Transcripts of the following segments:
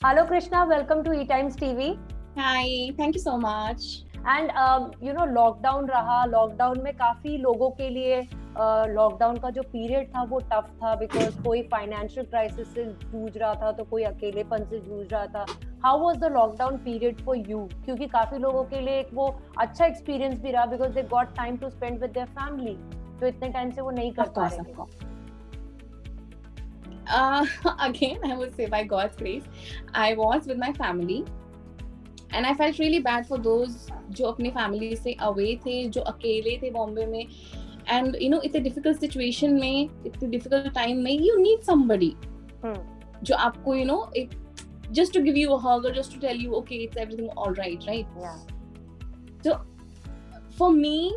Hello Krishna, welcome to E-Times TV. Hi, thank you so much. And lockdown रहा, lockdown में काफी लोगों के लिए लॉकडाउन का जो पीरियड था वो टफ था, बिकॉज कोई फाइनेंशियल क्राइसिस से जूझ रहा था तो कोई अकेलेपन से जूझ रहा था. How was the lockdown period for you? क्योंकि काफी लोगों के लिए एक वो अच्छा एक्सपीरियंस भी रहा, because they got time to spend with their family, तो इतने टाइम से वो नहीं कर पा रहे थे. Again, I would say by God's grace, I was with my family, and I felt really bad for those जो अपनी फैमिली से अवे थे, जो अकेले थे बॉम्बे में, and इतने डिफिकल्ट सिचुएशन में, इतने डिफिकल्ट टाइम में, you need somebody जो आपको एक just to give you a hug or just to tell you okay, it's everything all right. Yeah. So for me,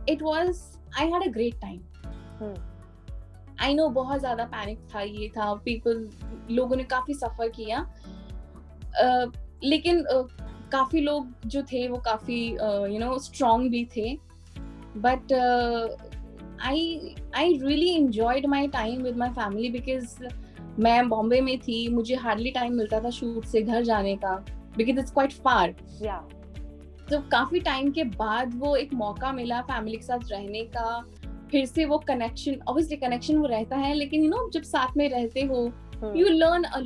I had a great time. I know बहुत ज़्यादा panic था, ये था, लोगों ने काफ़ी सफ़र किया, लेकिन काफ़ी लोग जो थे वो काफ़ी स्ट्रॉन्ग भी थे, but I really enjoyed my time with my family because मैं बॉम्बे में थी, मुझे हार्डली टाइम मिलता था शूट से घर जाने का, because it's quite far. Yeah. तो काफ़ी टाइम के बाद वो एक मौका मिला फैमिली के साथ रहने का, फिर से वो कनेक्शन, ऑब्वियसली कनेक्शन वो रहता है, लेकिन जब साथ में रहते हो, you learn a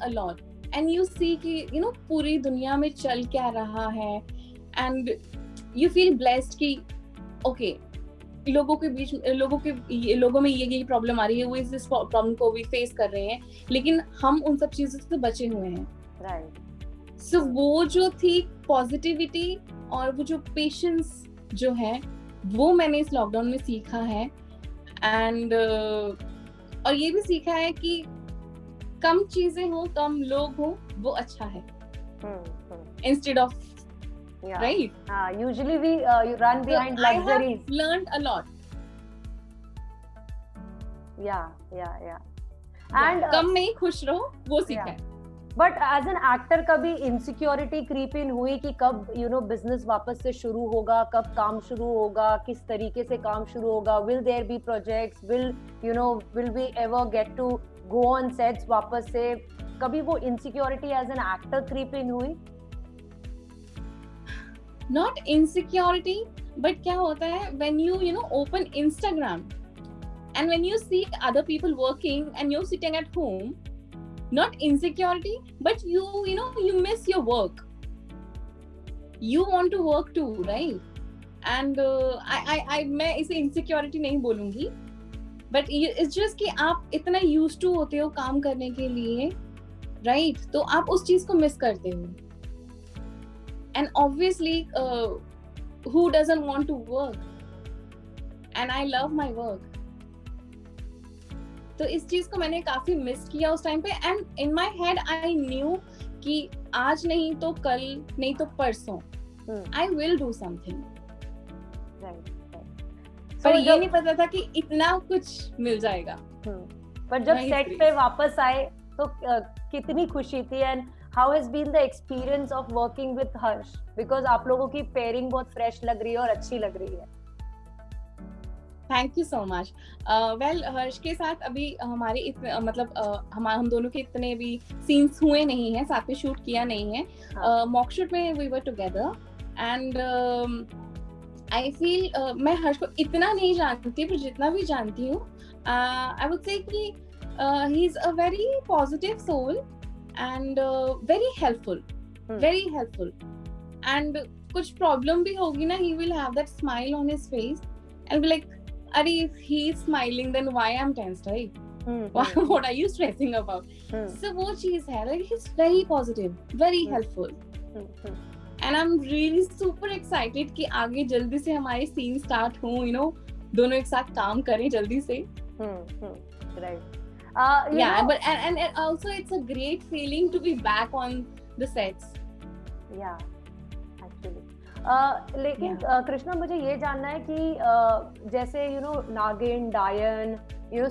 lot and you see कि पूरी दुनिया में चल क्या रहा है, and you feel blessed कि okay, लोगों में ये प्रॉब्लम आ रही है, वो इस प्रॉब्लम को भी फेस कर रहे हैं, लेकिन हम उन सब चीजों से बचे हुए हैं. राइट. सो वो जो थी पॉजिटिविटी और वो जो पेशेंस जो है, वो मैंने इस लॉकडाउन में सीखा है, एंड और ये भी सीखा है कि कम चीजें हो, कम लोग हो, वो अच्छा है, instead of right. Usually we you run behind luxuries. I have learned a lot. Yeah. And कम में ही खुश रहो, वो सीखा है. बट एज एन एक्टर कभी इनसिक्योरिटी क्रीप इन हुई कि कब बिजनेस वापस से शुरू होगा, कब काम शुरू होगा, किस तरीके से काम शुरू होगा, will there be projects, will we ever get to go on sets वापस से? कभी वो insecurity as an actor creep in हुई? Not insecurity, but क्या होता है when you open Instagram and when you see other people working and you're sitting at home, not insecurity, but you miss your work, you want to work too, right? And मैं इसे insecurity नहीं बोलूंगी, but it's just कि आप इतना used to होते हो काम करने के लिए, right? तो आप उस चीज को मिस करते हो. And obviously, who doesn't want to work? And I love my work. तो इस चीज को मैंने काफी मिस किया उस टाइम पे, and in my head I knew कि आज नहीं तो कल, नहीं तो परसों, I will do something. Right. पर ये नहीं पता था कि इतना कुछ मिल जाएगा. पर जब सेट पे वापस आए तो कितनी खुशी थी, and how has been the experience of working with Harsh? Because आप लोगों की पेयरिंग बहुत फ्रेश लग रही है और अच्छी लग रही है. Thank you so much. Well, हर्ष के साथ अभी हमारे हम दोनों के इतने भी सीन्स हुए नहीं हैं, साथ में शूट किया नहीं है. मॉक शूट में we were together, and I feel मैं हर्ष को इतना नहीं जानती, पर जितना भी जानती हूँ, I would say कि he is a very positive soul and very helpful, and कुछ प्रॉब्लम भी होगी ना, he will have that smile on his face and be like, अरे if he is smiling then why I'm tensed, right? What are you stressing about? So वो चीज है, like he's very positive, very helpful, and I'm really super excited कि आगे जल्दी से हमारे scene start हो, दोनों एक साथ काम करें जल्दी से. Right. But and also it's a great feeling to be back on the sets. Yeah, actually. लेकिन कृष्णा, मुझे ये जानना है कि जैसे नागिन, डायन,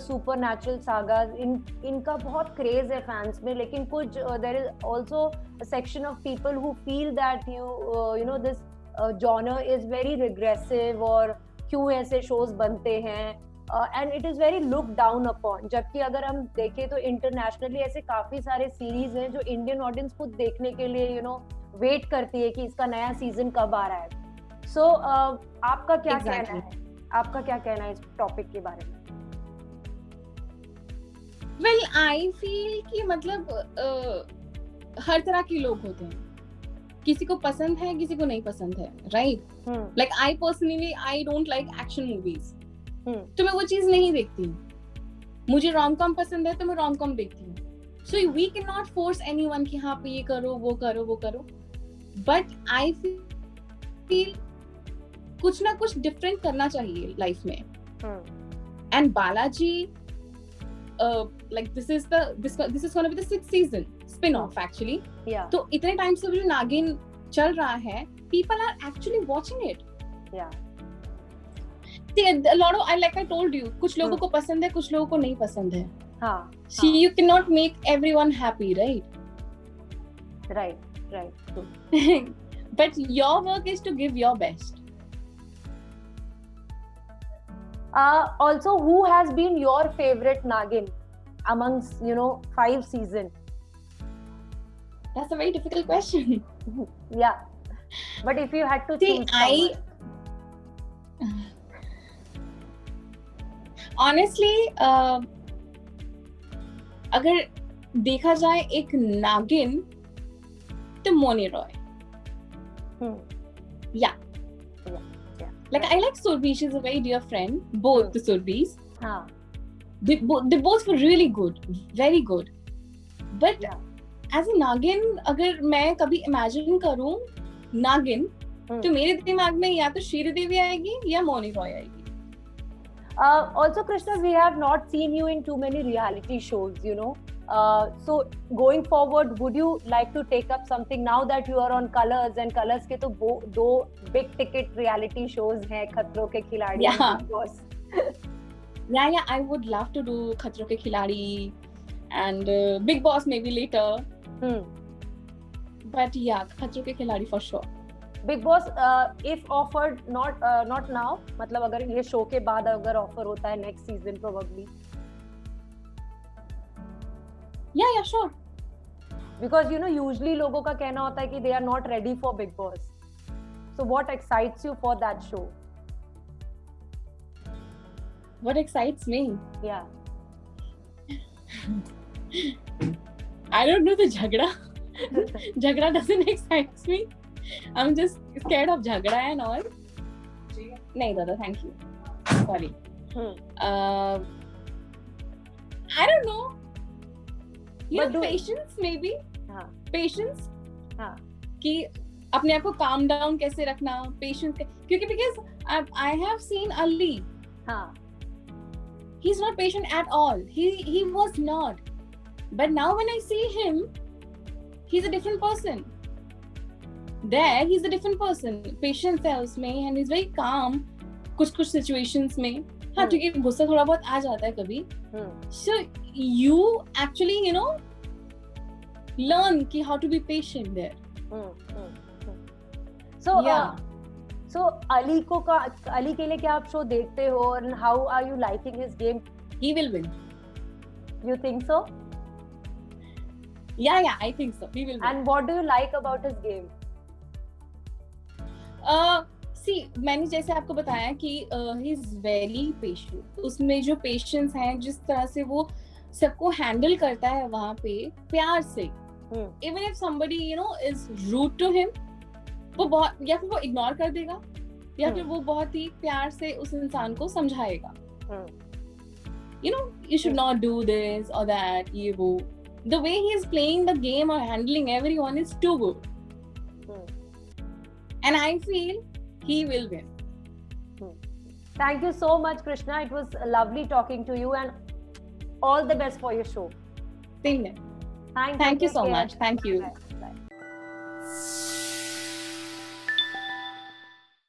सुपर नेचुरल सागास, इनका बहुत क्रेज है फैंस में, लेकिन कुछ there is also a section of people who feel that this genre is very regressive, और क्यों ऐसे शोज बनते हैं, and it is very look down upon. जबकि अगर हम देखें तो इंटरनेशनली ऐसे काफी सारे सीरीज हैं जो इंडियन ऑडियंस खुद देखने के लिए वेट करती है कि इसका नया सीजन कब आ रहा है. सो आपका क्या कहना है, आपका क्या कहना है इस टॉपिक के बारे में? Well, I feel कि मतलब हर तरह के लोग होते हैं. किसी को पसंद है, किसी को नहीं पसंद है, right? Like I personally, I don't like action movies. तो मैं वो चीज नहीं देखती हूँ. मुझे रोम-कॉम पसंद है तो मैं रोम-कॉम देखती हूँ. So we cannot force anyone कि हाँ पे ये करो, वो करो, वो करो. But I feel कुछ ना कुछ डिफरेंट करना चाहिए लाइफ में. And Balaji, like this is gonna be the 6th season spin-off actually. Yeah. तो इतने टाइम से जो नागिन चल रहा है, people are actually watching it. Yeah. See, a lot of, like I told you, कुछ लोगों को पसंद है, कुछ लोगों को नहीं पसंद है. हाँ. See, you cannot make everyone happy, right? Right. But your work is to give your best. Also, who has been your favorite Nagin amongst 5 seasons? That's a very difficult question. Yeah, but if you had to choose honestly, अगर देखा जाए एक नागिन तो Moni Roy. Yeah. Like I like Surbhi, she's a very dear friend. Both the Surbhis. They both were really good, very good. But as a Nagin, अगर मैं कभी imagine करूँ नागिन, तो मेरे दिमाग में या तो श्रीदेवी आएगी या मोनी रॉय आएगी. Also, Krishna, we have not seen you in too many reality shows, so going forward, would you like to take up something now that you are on Colors, and Colors के तो 2 big ticket reality shows हैं, खतरों के खिलाड़ी, yeah. Big Boss. yeah, I would love to do खतरों के खिलाड़ी and Big Boss maybe later. But yeah, खतरों के खिलाड़ी for sure. Big Boss, if offered, not now, मतलब अगर ये शो के बाद अगर ऑफर होता है next season probably. Yeah, sure. Because usually लोगों का कहना होता है कि they are not ready for Big Boss. So what excites you for that show? What excites me? Yeah. I don't know the jhagda. Jhagda doesn't excite me. I'm just scared of jhagda and all. Nahi dada, thank you. Sorry. I don't know. Patience maybe. Patience. कि अपने आप को calm down कैसे रखना, patience. क्योंकि because I have seen Ali. He's not patient at all. He was not. But now when I see him, he's a different person. There, he's a different person. Patience है उसमें, and he's very calm. कुछ situations में, हाँ, क्योंकि गुस्सा थोड़ा बहुत आ जाता है कभी. So you actually, learn कि how to be patient there. So yeah. So Ali के लिए क्या आप शो देखते हो, and how are you liking his game? He will win. You think so? Yeah, I think so. He will win. And what do you like about his game? See, मैंने जैसे आपको बताया कि he is very patient. उसमें जो patience है, जिस तरह से वो सबको handle करता है वहाँ पे प्यार से. Even if somebody is rude to him, वो बहुत या फिर वो ignore कर देगा, या फिर वो बहुत ही प्यार से उस इंसान को समझाएगा. You should not do this or that. ये वो. The way he is playing the game or handling everyone is too good. And I feel he will win. Thank you so much, Krishna. It was lovely talking to you, and all the best for your show. Same here. Thank you so care. much. Thank you. Bye.